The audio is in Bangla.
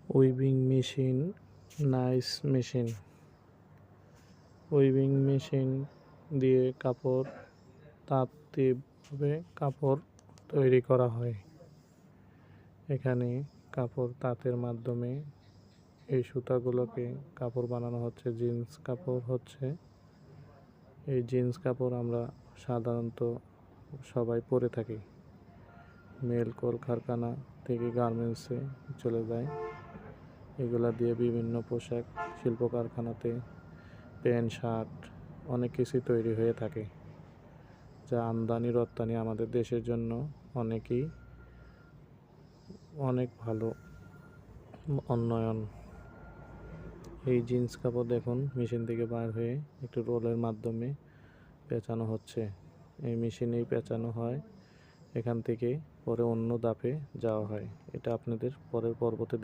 Weaving machine, nice machine. Weaving machine দিয়ে কাপড় তাঁতীভাবে কাপড় তৈরি করা হয়। এখানে কাপড় তাঁতের মাধ্যমে এই সুতাগুলোকে কাপড় বানানো হচ্ছে। জিন্স কাপড় হচ্ছে। এই জিন্স কাপড় আমরা সাধারণত সবাই পরে থাকি। মেল কলকারখানা থেকে গার্মেন্টসে চলে যায়। এগুলা দিয়ে বিভিন্ন পোশাক শিল্প কারখানাতে প্যান্ট শার্ট অনেক কিছুই তৈরি হয়ে থাকে, যা আমদানি রপ্তানি আমাদের দেশের জন্য অনেক ভালো উন্নয়ন। এই জিন্স কাপড় দেখুন মেশিন থেকে বার হয়ে একটু রোলের মাধ্যমে পেঁচানো হচ্ছে। এই মেশিনেই পেঁচানো হয়, এখান থেকে পরে অন্য ধাপে যাওয়া হয়। এটা আপনাদের পরের পর্বতে